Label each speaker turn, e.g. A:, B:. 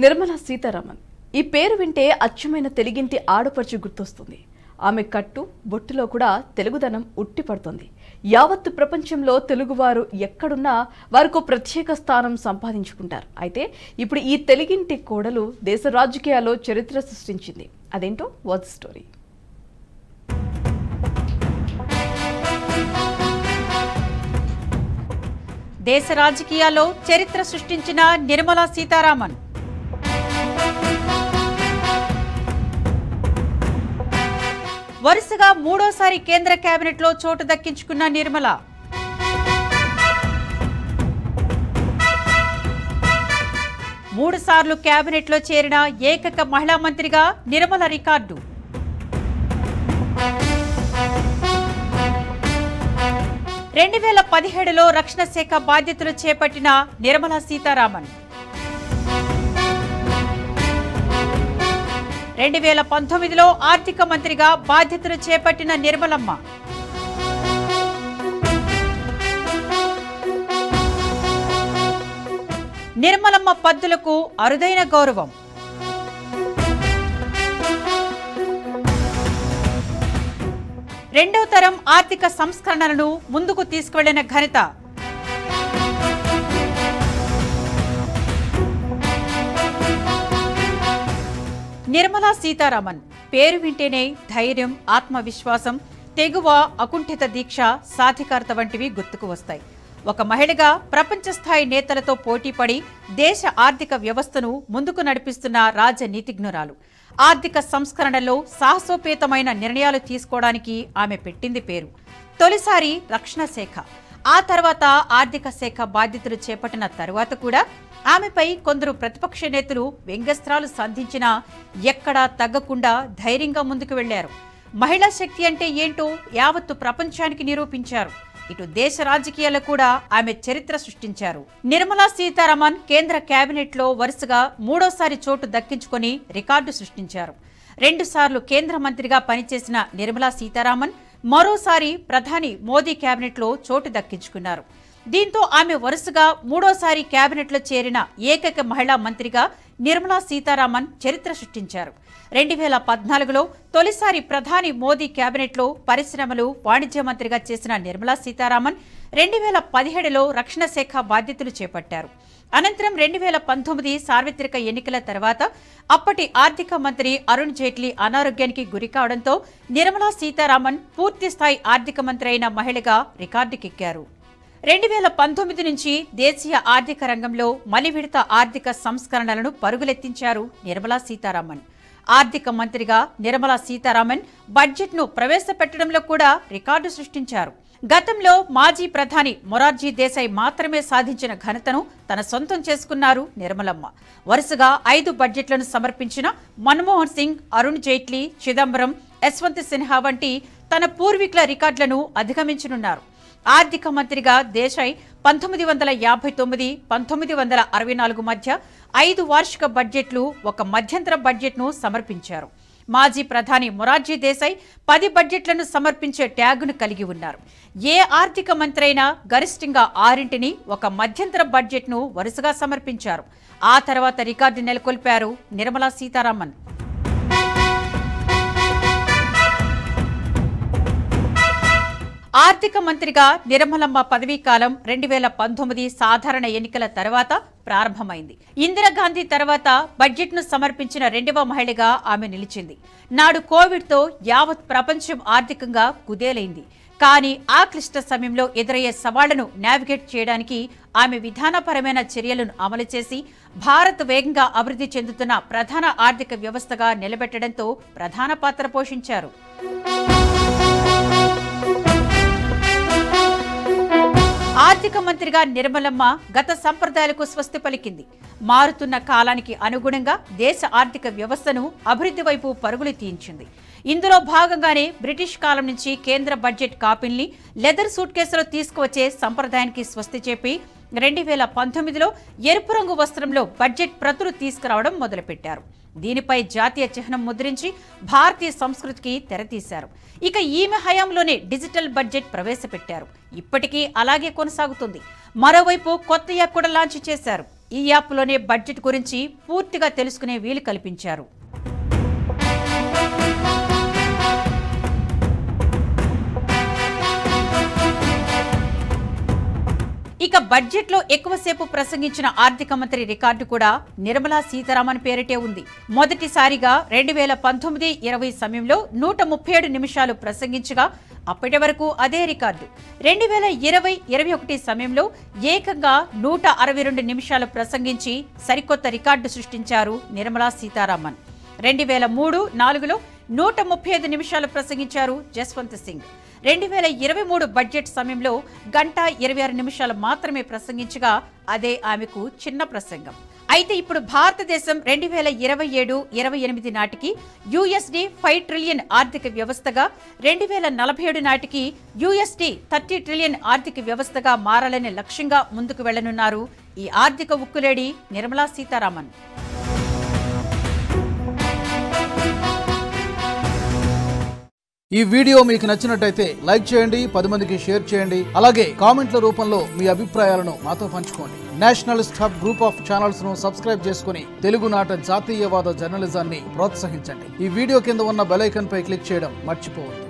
A: నిర్మలా సీతారామన్ ఈ పేరు వింటే అచ్చమైన తెలుగింటి ఆడపడుచు గుర్తొస్తుంది. ఆమె కట్టు బొట్టులో కూడా తెలుగుదనం ఉట్టిపడుతుంది. యావత్తు ప్రపంచంలో తెలుగువారు ఎక్కడున్నా వారికి ప్రత్యేక స్థానం సంపాదించుకుంటారు. అయితే ఇప్పుడు ఈ తెలుగింటి కోడలు దేశ రాజకీయాల్లో చరిత్ర సృష్టించింది. అదేంటో వాచ్ స్టోరీ.
B: దేశ రాజకీయాల్లో చరిత్ర సృష్టించిన నిర్మలా సీతారామన్ వరుసగా మూడోసారి కేంద్ర కేబినెట్లో చోటు దక్కించుకున్న నిర్మల మూడు సార్లు కేబినెట్లో చేరిన ఏకైక మహిళా మంత్రిగా నిర్మల రికార్డు. రెండు 2017లో రక్షణ శాఖ బాధ్యతలు చేపట్టిన నిర్మలా సీతారామన్ 2019లో ఆర్థిక మంత్రిగా బాధ్యతలు చేపట్టిన నిర్మలమ్మ నిర్మలమ్మ పద్దులకు అరుదైన గౌరవం. రెండవ తరం ఆర్థిక సంస్కరణలను ముందుకు తీసుకువెళ్లిన ఘనత నిర్మలా సీతారామన్. పేరు వింటేనే ధైర్యం, ఆత్మవిశ్వాసం, తెగువ, అకుంఠిత దీక్ష, సాధికారత వంటివి గుర్తుకు వస్తాయి. ఒక మహిళగా ప్రపంచ స్థాయి నేతలతో పోటీపడి దేశ ఆర్థిక వ్యవస్థను ముందుకు నడిపిస్తున్న రాజనీతిజ్ఞురాలు. ఆర్థిక సంస్కరణలో సాహసోపేతమైన నిర్ణయాలు తీసుకోవడానికి ఆమె పెట్టింది పేరు. తొలిసారి రక్షణ శాఖ, ఆ తర్వాత ఆర్థిక శాఖ బాధ్యతలు చేపట్టిన తరువాత కూడా ఆమెపై కొందరు ప్రతిపక్ష నేతలు వ్యంగ్యాస్త్రాలు సంధించినా ఎక్కడా తగ్గకుండా ధైర్యంగా ముందుకు వెళ్లారు. మహిళా శక్తి అంటే ఏంటో యావత్తు ప్రపంచానికి నిరూపించారు. ఇటు దేశ రాజకీయాల్లో కూడా ఆమె చరిత్ర సృష్టించారు. నిర్మలా సీతారామన్ కేంద్ర కేబినెట్లో వరుసగా మూడోసారి చోటు దక్కించుకొని రికార్డు సృష్టించారు. 2 సార్లు కేంద్ర మంత్రిగా పనిచేసిన నిర్మలా సీతారామన్ మరోసారి ప్రధాని మోదీ కేబినెట్లో చోటు దక్కించుకున్నారు. దీంతో ఆమె వరుసగా మూడోసారి కేబినెట్లో చేరిన ఏకైక మహిళా మంత్రిగా నిర్మలా సీతారామన్ చరిత్ర సృష్టించారు. 2014లో తొలిసారి ప్రధాని మోదీ కేబినెట్లో పరిశ్రమలు, వాణిజ్య మంత్రిగా చేసిన నిర్మలా సీతారామన్ 2017లో రక్షణ శాఖ బాధ్యతలు చేపట్టారు. అనంతరం 2019 సార్వత్రిక ఎన్నికల తర్వాత అప్పటి ఆర్థిక మంత్రి అరుణ్ జైట్లీ అనారోగ్యానికి గురి కావడంతో నిర్మలా సీతారామన్ పూర్తిస్థాయి ఆర్థిక మంత్రి అయిన మహిళగా రికార్డుకెక్కారు. 2019 నుంచి దేశీయ ఆర్థిక రంగంలో మలివిడత ఆర్థిక సంస్కరణలను పరుగులెత్తించారు నిర్మలా సీతారామన్. ఆర్థిక మంత్రిగా నిర్మలా సీతారామన్ బడ్జెట్ను ప్రవేశపెట్టడంలో కూడా రికార్డు సృష్టించారు. గతంలో మాజీ ప్రధాని మొరార్జీ దేశాయ్ మాత్రమే సాధించిన ఘనతను తన సొంతం చేసుకున్నారు నిర్మలమ్మ. వరుసగా 5 బడ్జెట్లను సమర్పించిన మన్మోహన్ సింగ్, అరుణ్ జైట్లీ, చిదంబరం, యశ్వంత్ సిన్హా వంటి తన పూర్వీకుల రికార్డులను అధిగమించనున్నారు. ఆర్థిక మంత్రిగా దేశాయ్ 1959, 1964 మధ్య 5 వార్షిక బడ్జెట్లు, ఒక మధ్యంతర బడ్జెట్ను సమర్పించారు. మాజీ ప్రధాని మొరార్జీ దేశాయ్ 10 బడ్జెట్లను సమర్పించే ట్యాగును కలిగి ఉన్నారు. ఏ ఆర్థిక మంత్రి అయినా గరిష్టంగా 6ని, ఒక మధ్యంతర బడ్జెట్ను వరుసగా సమర్పించారు. ఆ తర్వాత రికార్డు నెలకొల్పారు నిర్మలా సీతారామన్. ఆర్థిక మంత్రిగా నిర్మలమ్మ పదవీకాలం 2019 సాధారణ ఎన్నికల తర్వాత ప్రారంభమైంది. ఇందిరాగాంధీ తర్వాత బడ్జెట్ను సమర్పించిన 2వ మహిళగా ఆమె నిలిచింది. నాడు కోవిడ్తో యావత్ ప్రపంచం ఆర్థికంగా కుదేలైంది. కానీ ఆ క్లిష్ట సమయంలో ఎదురయ్యే సవాళ్లను నావిగేట్ చేయడానికి ఆమె విధానపరమైన చర్యలను అమలు చేసి భారత్ వేగంగా అభివృద్ధి చెందుతున్న ప్రధాన ఆర్థిక వ్యవస్థగా నిలబెట్టడంతో ప్రధాన పాత్ర పోషించారు. ఆర్థిక మంత్రిగా నిర్మలమ్మ గత సంప్రదాయాలకు స్వస్తి పలికింది. మారుతున్న కాలానికి అనుగుణంగా దేశ ఆర్థిక వ్యవస్థను అభివృద్ధి వైపు పరుగులు తీయించింది. ఇందులో భాగంగానే బ్రిటిష్ కాలం నుంచి కేంద్ర బడ్జెట్ కాపీల్ని లెదర్ సూట్ కేసులో తీసుకువచ్చే సంప్రదాయానికి స్వస్తి చెప్పి 2019లో ఎరుపు రంగు వస్త్రంలో బడ్జెట్ ప్రతులు తీసుకురావడం మొదలుపెట్టారు. దీనిపై జాతీయ చిహ్నం ముద్రించి భారతీయ సంస్కృతికి తెరతీశారు. ఇక ఈమె హయాంలోనే డిజిటల్ బడ్జెట్ ప్రవేశపెట్టారు. ఇప్పటికీ అలాగే కొనసాగుతుంది. మరోవైపు కొత్త యాప్ కూడా లాంచ్ చేశారు. ఈ యాప్లోనే బడ్జెట్ గురించి పూర్తిగా తెలుసుకునే వీలు కల్పించారు. ఇక బడ్జెట్లో ఎక్కువసేపు ప్రసంగించిన ఆర్థిక మంత్రి రికార్డు కూడా నిర్మలా సీతారామన్ పేరిటే ఉంది. మొదటిసారిగా 2019-20 సమయంలో 137 నిమిషాలు ప్రసంగించగా అప్పటి వరకు అదే రికార్డు. 2020-21 సమయంలో ఏకంగా 162 నిమిషాలు ప్రసంగించి సరికొత్త రికార్డు సృష్టించారు నిర్మలా సీతారామన్. 2003-4లో 135 నిమిషాలు ప్రసంగించారు జస్వంత్ సింగ్. 2023 బడ్జెట్ సమయంలో 1:26 నిమిషాలు మాత్రమే ప్రసంగించగా అదే ఆమెకు చిన్న ప్రసంగం. అయితే ఇప్పుడు భారతదేశం 2027-28 నాటికి $5 ట్రిలియన్ ఆర్థిక వ్యవస్థగా, 2047 నాటికి $30 ట్రిలియన్ ఆర్థిక వ్యవస్థగా మారాలనే లక్ష్యంగా ముందుకు వెళ్లనున్నారు ఈ ఆర్థిక ఉక్కులేడి నిర్మలా సీతారామన్.
C: ఈ వీడియో మీకు నచ్చినట్టయితే లైక్ చేయండి, 10 మందికి షేర్ చేయండి. అలాగే కామెంట్ల రూపంలో మీ అభిప్రాయాలను మాతో పంచుకోండి. Nationalist hub group of channels ను సబ్స్క్రైబ్ చేసుకుని తెలుగునాట జాతీయవాద జర్నలిజాన్ని ప్రోత్సహించండి. ఈ వీడియో కింద ఉన్న బెల్ ఐకాన్ పై క్లిక్ చేయడం మర్చిపోవద్దు.